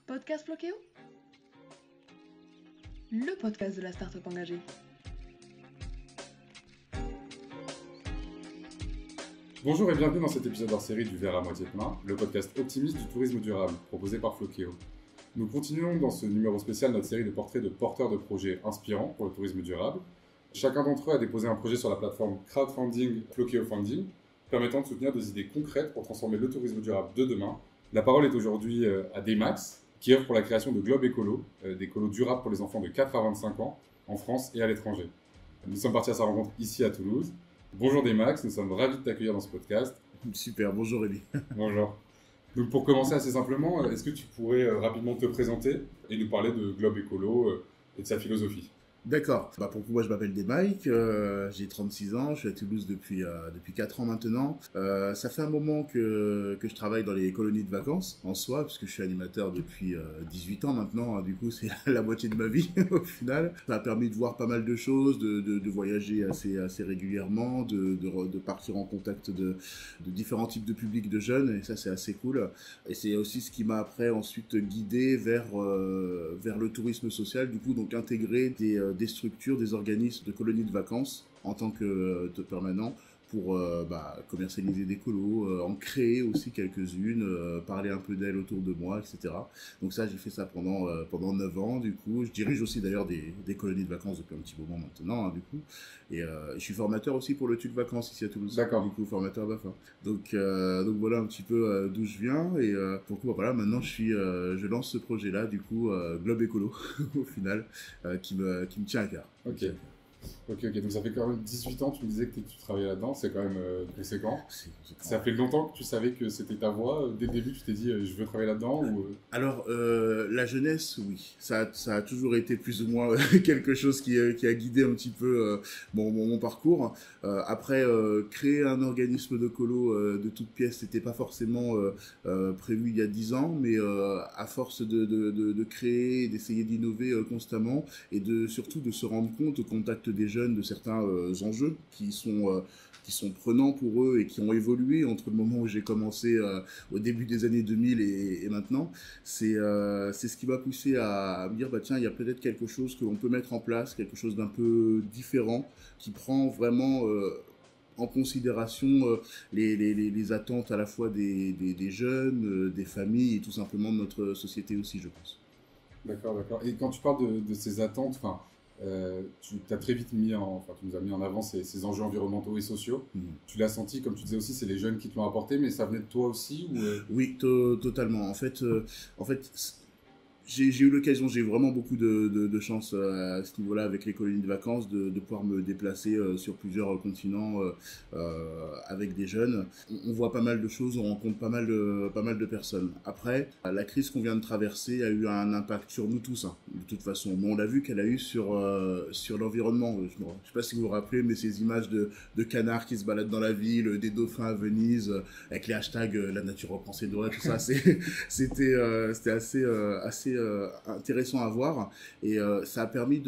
Podcast Flokéo, le podcast de la start-up engagée. Bonjour et bienvenue dans cet épisode hors série du Verre à moitié plein, le podcast optimiste du tourisme durable, proposé par Flokéo. Nous continuons dans ce numéro spécial notre série de portraits de porteurs de projets inspirants pour le tourisme durable. Chacun d'entre eux a déposé un projet sur la plateforme crowdfunding Flokéo Funding, permettant de soutenir des idées concrètes pour transformer le tourisme durable de demain. La parole est aujourd'hui à Demax, qui œuvre pour la création de Globe Écolo, des colos durables pour les enfants de 4 à 25 ans, en France et à l'étranger. Nous sommes partis à sa rencontre ici à Toulouse. Bonjour Demax, nous sommes ravis de t'accueillir dans ce podcast. Super, bonjour Rémi. Bonjour. Donc pour commencer assez simplement, est-ce que tu pourrais rapidement te présenter et nous parler de Globe Écolo et de sa philosophie ? D'accord. Pour moi, je m'appelle Demax, j'ai 36 ans, je suis à Toulouse depuis 4 ans maintenant. Ça fait un moment que je travaille dans les colonies de vacances en soi, puisque je suis animateur depuis 18 ans maintenant. Du coup, c'est la moitié de ma vie au final. Ça a permis de voir pas mal de choses, de voyager assez régulièrement, de partir en contact de différents types de publics de jeunes, et ça, c'est assez cool. Et c'est aussi ce qui m'a après ensuite guidé vers le tourisme social, du coup, donc intégrer des structures, des organismes de colonies de vacances en tant que permanent pour commercialiser des colos, en créer aussi quelques-unes, parler un peu d'elles autour de moi, etc. Donc ça, j'ai fait ça pendant 9 ans, du coup. Je dirige aussi d'ailleurs des colonies de vacances depuis un petit moment maintenant, du coup. Et je suis formateur aussi pour le TUC Vacances ici à Toulouse. D'accord. Du coup, formateur BAFA. Donc voilà un petit peu d'où je viens. Et pour le coup, voilà, maintenant je lance ce projet-là, du coup, Globe Écolo, au final, qui me tient à cœur. Ok, donc ça fait quand même 18 ans, tu me disais que tu travaillais là-dedans, c'est quand même conséquent. Ça fait longtemps que tu savais que c'était ta voie, dès le début tu t'es dit je veux travailler là-dedans ou... Alors, la jeunesse, oui, ça a toujours été plus ou moins quelque chose qui a guidé un petit peu mon parcours. Après, créer un organisme de colo de toutes pièces, c'était pas forcément prévu il y a 10 ans, mais à force de créer, d'essayer d'innover constamment et surtout de se rendre compte au contact des jeunes de certains enjeux qui sont prenants pour eux et qui ont évolué entre le moment où j'ai commencé au début des années 2000 et maintenant. C'est ce qui m'a poussé à me dire, tiens, il y a peut-être quelque chose que l'on peut mettre en place, quelque chose d'un peu différent, qui prend vraiment en considération les attentes à la fois des jeunes, des familles et tout simplement de notre société aussi, je pense. D'accord. Et quand tu parles de ces attentes, tu t'as très vite tu nous as mis en avant ces enjeux environnementaux et sociaux. Tu l'as senti, comme tu disais aussi, c'est les jeunes qui te l'ont apporté, mais ça venait de toi aussi ou... Oui, totalement. En fait, j'ai eu l'occasion, j'ai eu vraiment beaucoup de chance à ce niveau-là avec les colonies de vacances de pouvoir me déplacer sur plusieurs continents avec des jeunes. On voit pas mal de choses, on rencontre pas mal de personnes. Après, la crise qu'on vient de traverser a eu un impact sur nous tous, de toute façon. Mais on l'a vu qu'elle a eu sur l'environnement. Je sais pas si vous vous rappelez, mais ces images de canards qui se baladent dans la ville, des dauphins à Venise, avec les hashtags la nature reprend ses droits, tout ça, c'était assez intéressant à voir, et ça a permis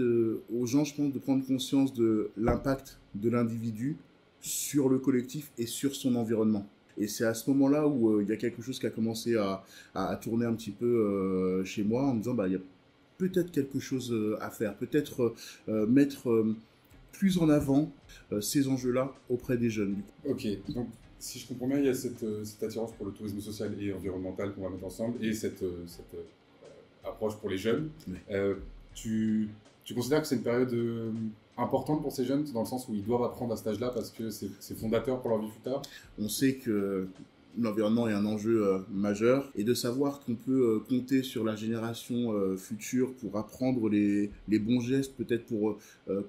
aux gens, je pense, de prendre conscience de l'impact de l'individu sur le collectif et sur son environnement. Et c'est à ce moment-là où il y a quelque chose qui a commencé à tourner un petit peu chez moi, en me disant, il y a peut-être quelque chose à faire, peut-être mettre plus en avant ces enjeux-là auprès des jeunes. Ok, donc si je comprends bien, il y a cette attirance pour le tourisme social et environnemental qu'on va mettre ensemble, et cette approche pour les jeunes. Oui. Tu considères que c'est une période importante pour ces jeunes, dans le sens où ils doivent apprendre à cet âge-là parce que c'est fondateur pour leur vie future ? On sait que l'environnement est un enjeu majeur, et de savoir qu'on peut compter sur la génération future pour apprendre les bons gestes, peut-être pour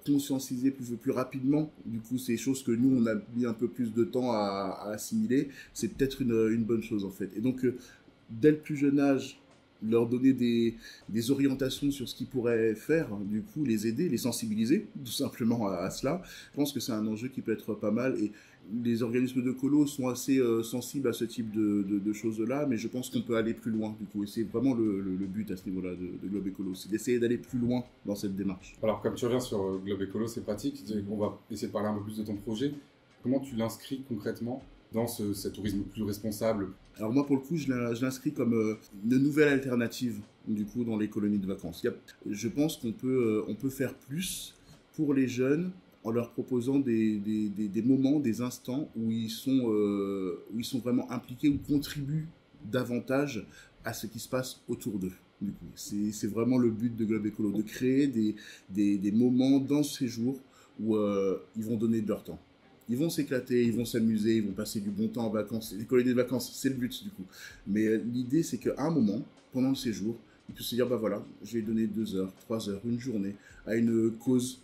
conscientiser plus rapidement. Du coup, ces choses que nous, on a mis un peu plus de temps à assimiler, c'est peut-être une bonne chose en fait. Et donc, dès le plus jeune âge, leur donner des orientations sur ce qu'ils pourraient faire, du coup les aider, les sensibiliser tout simplement à cela. Je pense que c'est un enjeu qui peut être pas mal, et les organismes de colo sont assez sensibles à ce type de choses-là, mais je pense qu'on peut aller plus loin du coup, et c'est vraiment le but à ce niveau-là de Globe Écolo, c'est d'essayer d'aller plus loin dans cette démarche. Alors comme tu reviens sur Globe Écolo, c'est pratique, on va essayer de parler un peu plus de ton projet. Comment tu l'inscris concrètement dans cet tourisme plus responsable ? Alors moi, pour le coup, je l'inscris comme une nouvelle alternative, du coup, dans les colonies de vacances. Je pense on peut faire plus pour les jeunes en leur proposant des moments, des instants où ils sont vraiment impliqués ou contribuent davantage à ce qui se passe autour d'eux. Du coup, c'est vraiment le but de Globe Écolo, de créer des moments dans ce séjour où ils vont donner de leur temps. Ils vont s'éclater, ils vont s'amuser, ils vont passer du bon temps en vacances. Les colonies de vacances, c'est le but du coup. Mais l'idée, c'est qu'à un moment, pendant le séjour, ils puissent se dire, bah voilà, je vais donner 2 heures, 3 heures, une journée à une cause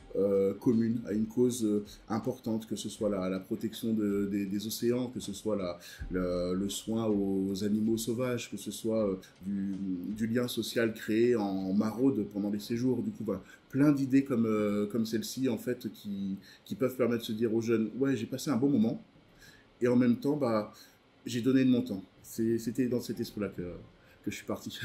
commune, à une cause importante, que ce soit la protection des océans, que ce soit le soin aux animaux sauvages, que ce soit du lien social créé en maraude pendant les séjours. Du coup, voilà, plein d'idées comme celle-ci, en fait, qui peuvent permettre de se dire aux jeunes, ouais, j'ai passé un bon moment, et en même temps, bah, j'ai donné de mon temps. C'était dans cet esprit-là que je suis parti.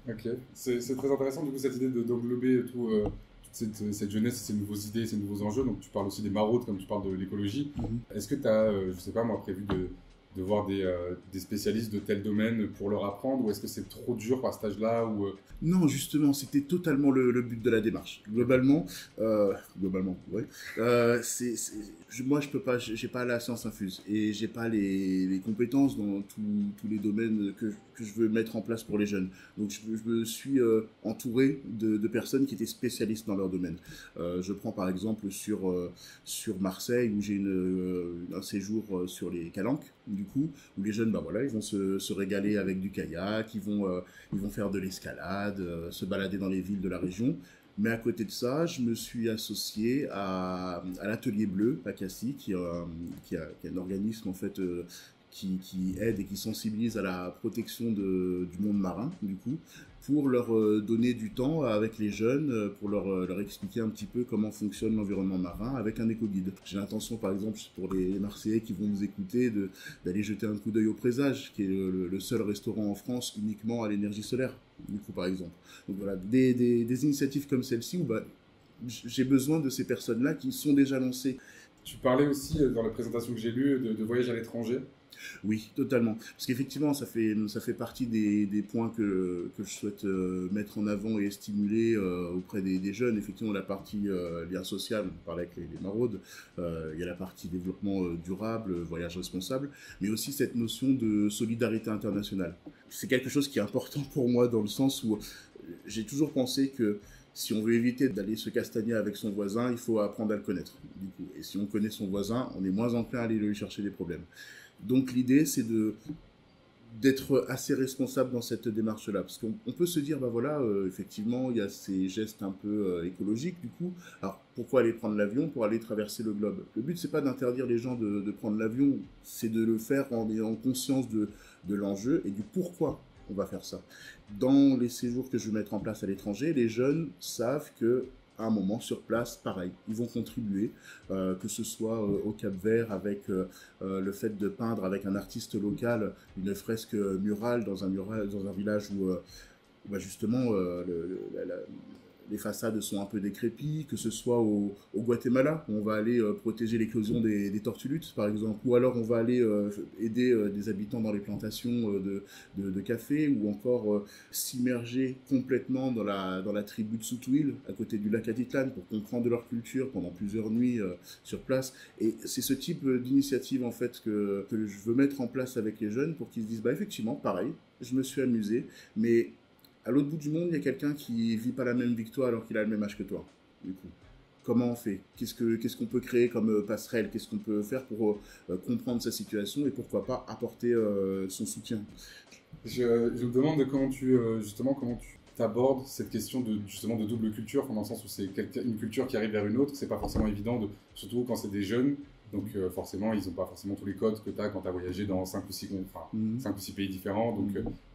Ok, c'est très intéressant du coup cette idée d'englober toute cette jeunesse, ces nouveaux idées, ces nouveaux enjeux. Donc tu parles aussi des maraudes comme tu parles de l'écologie. Est-ce que tu as, je sais pas moi, prévu de voir des spécialistes de tel domaine pour leur apprendre, ou est-ce que c'est trop dur par cet âge-là ou Non, justement, c'était totalement le but de la démarche. Globalement, ouais. Moi, je peux pas, j'ai pas la science infuse et j'ai pas les compétences dans tous les domaines que je veux mettre en place pour les jeunes. Donc, je me suis entouré de personnes qui étaient spécialistes dans leur domaine. Je prends par exemple sur Marseille, où j'ai un séjour sur les calanques, du coup, où les jeunes, bah voilà, ils vont se régaler avec du kayak, ils vont faire de l'escalade, se balader dans les villes de la région. Mais à côté de ça, je me suis associé à l'Atelier Bleu à Cassis, qui est un organisme en fait qui aide et qui sensibilise à la protection du monde marin, du coup, pour leur donner du temps avec les jeunes, pour leur expliquer un petit peu comment fonctionne l'environnement marin avec un éco-guide. J'ai l'intention, par exemple, pour les Marseillais qui vont nous écouter, d'aller jeter un coup d'œil au Présage, qui est le seul restaurant en France uniquement à l'énergie solaire, du coup, par exemple. Donc voilà, des initiatives comme celle-ci où bah, j'ai besoin de ces personnes-là qui sont déjà lancées. Tu parlais aussi dans la présentation que j'ai lue de voyage à l'étranger. Oui, totalement. Parce qu'effectivement, ça fait partie des points que je souhaite mettre en avant et stimuler auprès des jeunes. Effectivement, la partie lien social, on parlait avec les maraudes, il y a la partie développement durable, voyage responsable, mais aussi cette notion de solidarité internationale. C'est quelque chose qui est important pour moi dans le sens où j'ai toujours pensé que si on veut éviter d'aller se castagner avec son voisin, il faut apprendre à le connaître. Du coup. Et si on connaît son voisin, on est moins enclin à aller lui chercher des problèmes. Donc l'idée, c'est d'être assez responsable dans cette démarche-là. Parce qu'on peut se dire, bah voilà, effectivement, il y a ces gestes un peu écologiques, du coup. Alors, pourquoi aller prendre l'avion? Pour aller traverser le globe. Le but, c'est pas d'interdire les gens de prendre l'avion, c'est de le faire en ayant conscience de l'enjeu et du pourquoi on va faire ça. Dans les séjours que je vais mettre en place à l'étranger, les jeunes savent que à un moment sur place, pareil, ils vont contribuer, que ce soit au Cap-Vert avec le fait de peindre avec un artiste local une fresque murale dans un village où bah justement les façades sont un peu décrépies, que ce soit au Guatemala, où on va aller protéger l'éclosion des tortulutes, par exemple, ou alors on va aller aider des habitants dans les plantations de café, ou encore s'immerger complètement dans la tribu de Soutouil, à côté du lac Atitlan, pour comprendre leur culture pendant plusieurs nuits sur place. Et c'est ce type d'initiative, en fait, que je veux mettre en place avec les jeunes, pour qu'ils se disent, bah effectivement, pareil, je me suis amusé, mais à l'autre bout du monde, il y a quelqu'un qui vit pas la même vie que toi alors qu'il a le même âge que toi. Du coup, comment on fait? Qu'est-ce qu'on peut créer comme passerelle? Qu'est-ce qu'on peut faire pour comprendre sa situation et pourquoi pas apporter son soutien? Je me demande de comment tu abordes cette question de double culture, dans le sens où c'est une culture qui arrive vers une autre. C'est pas forcément évident, surtout quand c'est des jeunes. Donc forcément, ils n'ont pas forcément tous les codes que tu as quand tu as voyagé dans 5 ou 6 pays différents. Donc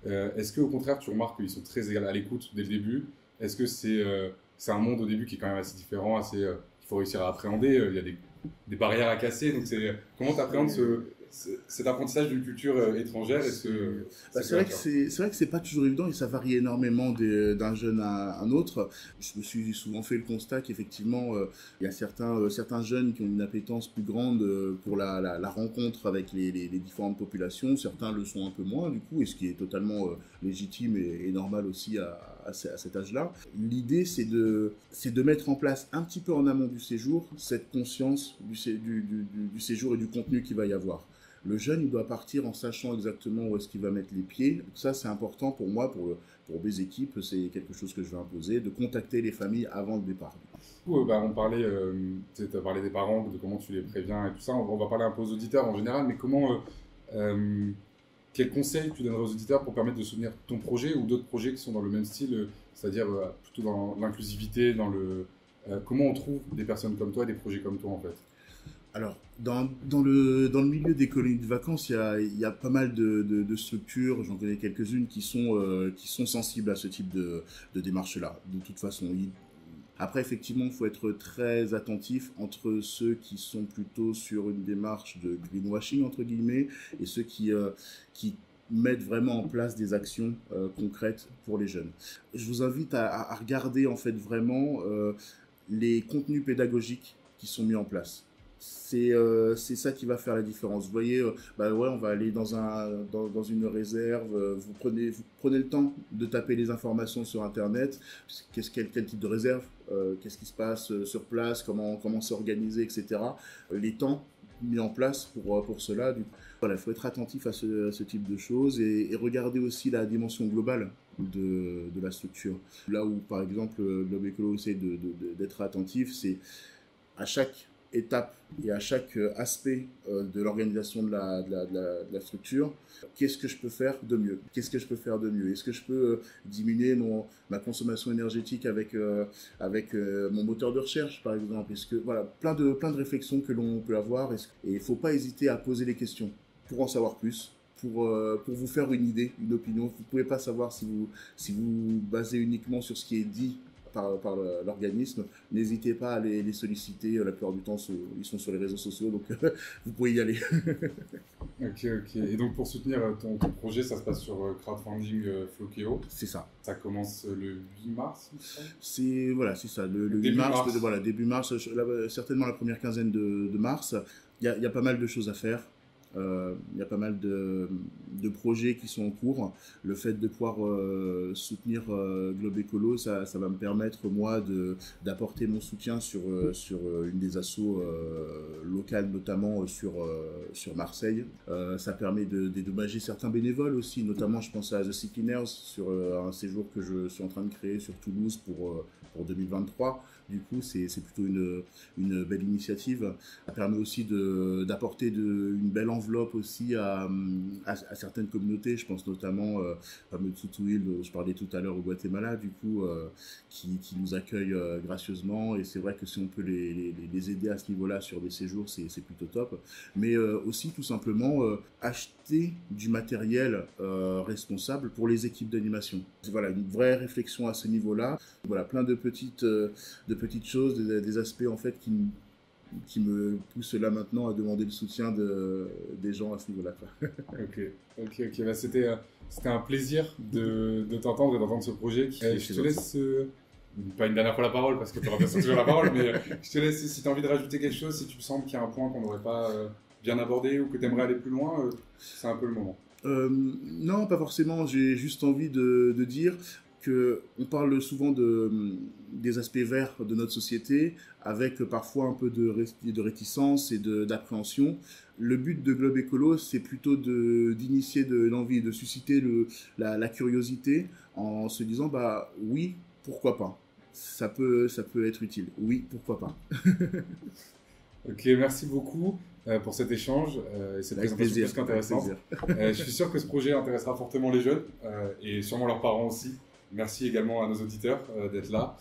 est-ce qu'au contraire, tu remarques qu'ils sont très à l'écoute dès le début? Est-ce que c'est un monde au début qui est quand même assez différent, il faut réussir à appréhender, il y a des barrières à casser. Donc comment tu appréhendes cet apprentissage d'une culture étrangère, est-ce que... C'est vrai que c'est pas toujours évident et ça varie énormément d'un jeune à un autre. Je me suis souvent fait le constat qu'effectivement, il y a certains jeunes qui ont une appétence plus grande pour la rencontre avec les différentes populations. Certains le sont un peu moins, du coup, et ce qui est totalement légitime et normal aussi à cet âge-là. L'idée, c'est de mettre en place un petit peu en amont du séjour cette conscience du séjour et du contenu qu'il va y avoir. Le jeune, il doit partir en sachant exactement où est-ce qu'il va mettre les pieds. Ça, c'est important pour moi, pour mes équipes, c'est quelque chose que je vais imposer, de contacter les familles avant le départ. On parlait, tu as parlé des parents, de comment tu les préviens et tout ça. On va parler un peu aux auditeurs en général, mais quels conseils tu donnerais aux auditeurs pour permettre de soutenir ton projet ou d'autres projets qui sont dans le même style, c'est-à-dire plutôt dans l'inclusivité, comment on trouve des personnes comme toi, des projets comme toi en fait? Alors, dans le milieu des colonies de vacances, il y a pas mal de structures, j'en connais quelques-unes qui sont sensibles à ce type de démarche-là, de toute façon. Après, effectivement, il faut être très attentif entre ceux qui sont plutôt sur une démarche de greenwashing, entre guillemets, et ceux qui mettent vraiment en place des actions concrètes pour les jeunes. Je vous invite à regarder, en fait, vraiment les contenus pédagogiques qui sont mis en place. C'est ça qui va faire la différence. Vous voyez, on va aller dans une réserve, vous prenez le temps de taper les informations sur Internet, quel type de réserve, qu'est-ce qui se passe sur place, comment s'organiser, etc. Les temps mis en place pour cela. Voilà, il faut être attentif à ce type de choses et regarder aussi la dimension globale de la structure. Là où, par exemple, Globe Écolo essaie d'être attentif, c'est à chaque étape et à chaque aspect de l'organisation de la structure, qu'est-ce que je peux faire de mieux? Est-ce que je peux diminuer ma consommation énergétique avec mon moteur de recherche, par exemple? Voilà, plein de réflexions que l'on peut avoir, et il ne faut pas hésiter à poser les questions pour en savoir plus. Pour vous faire une idée, une opinion. Vous ne pouvez pas savoir si vous basez uniquement sur ce qui est dit par l'organisme. N'hésitez pas à les solliciter. La plupart du temps, ils sont sur les réseaux sociaux, donc vous pouvez y aller. Ok. Et donc, pour soutenir ton projet, ça se passe sur crowdfunding Flokeo. C'est ça. Ça commence le 8 mars, il me semble. C'est ça. Le 8 mars. Début mars, certainement la première quinzaine de mars. Il y a pas mal de choses à faire. Il y a pas mal de projets qui sont en cours. Le fait de pouvoir soutenir Globe Écolo, ça va me permettre, moi, d'apporter mon soutien sur une des assos locales, notamment sur Marseille. Ça permet de dédommager certains bénévoles aussi, notamment je pense à The Sea Cleaners sur un séjour que je suis en train de créer sur Toulouse pour 2023. Du coup, c'est plutôt une belle initiative. Ça permet aussi d'apporter une belle enveloppe aussi à certaines communautés. Je pense notamment à Mutsutuil, dont je parlais tout à l'heure au Guatemala, du coup, qui nous accueille gracieusement. Et c'est vrai que si on peut les aider à ce niveau-là sur des séjours, c'est plutôt top. Mais aussi, tout simplement, acheter du matériel responsable pour les équipes d'animation. Voilà, une vraie réflexion à ce niveau-là. Voilà, plein de petites choses, des aspects en fait qui me poussent là maintenant à demander le soutien des gens à ce niveau-là. Ok. C'était un plaisir de t'entendre et d'entendre ce projet. Je te laisse, pas une dernière fois la parole parce que tu auras bien sûr toujours la parole, mais je te laisse si tu as envie de rajouter quelque chose, si tu me sembles qu'il y a un point qu'on n'aurait pas bien abordé ou que tu aimerais aller plus loin, c'est un peu le moment. Non, pas forcément. J'ai juste envie de dire qu'on parle souvent des aspects verts de notre société, avec parfois un peu de réticence et d'appréhension. Le but de Globe Écolo, c'est plutôt d'initier de l'envie, de susciter la curiosité en se disant, oui, pourquoi pas. Ça peut être utile. Oui, pourquoi pas. Ok, merci beaucoup pour cet échange et cette présentation plus qu'intéressante. Je suis sûr que ce projet intéressera fortement les jeunes et sûrement leurs parents aussi. Merci également à nos auditeurs d'être là.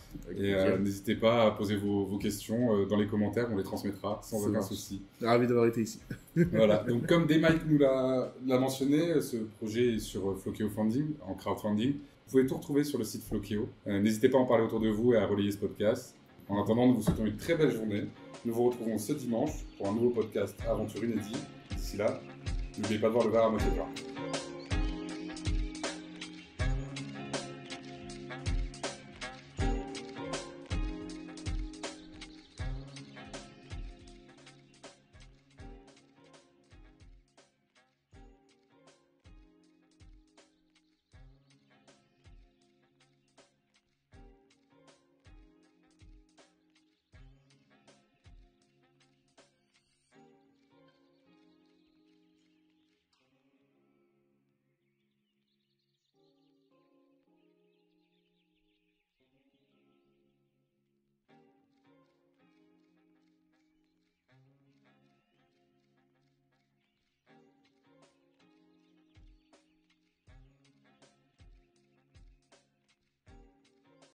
N'hésitez pas à poser vos questions dans les commentaires, on les transmettra sans aucun souci. Ravi d'avoir été ici. Voilà, donc comme Mike nous l'a mentionné, ce projet est sur Flokeo Funding, en crowdfunding. Vous pouvez tout retrouver sur le site Flokeo. N'hésitez pas à en parler autour de vous et à relayer ce podcast. En attendant, nous vous souhaitons une très belle journée. Nous vous retrouvons ce dimanche pour un nouveau podcast Aventure Inédite. D'ici là, N'oubliez pas de voir le verre à moitié plein.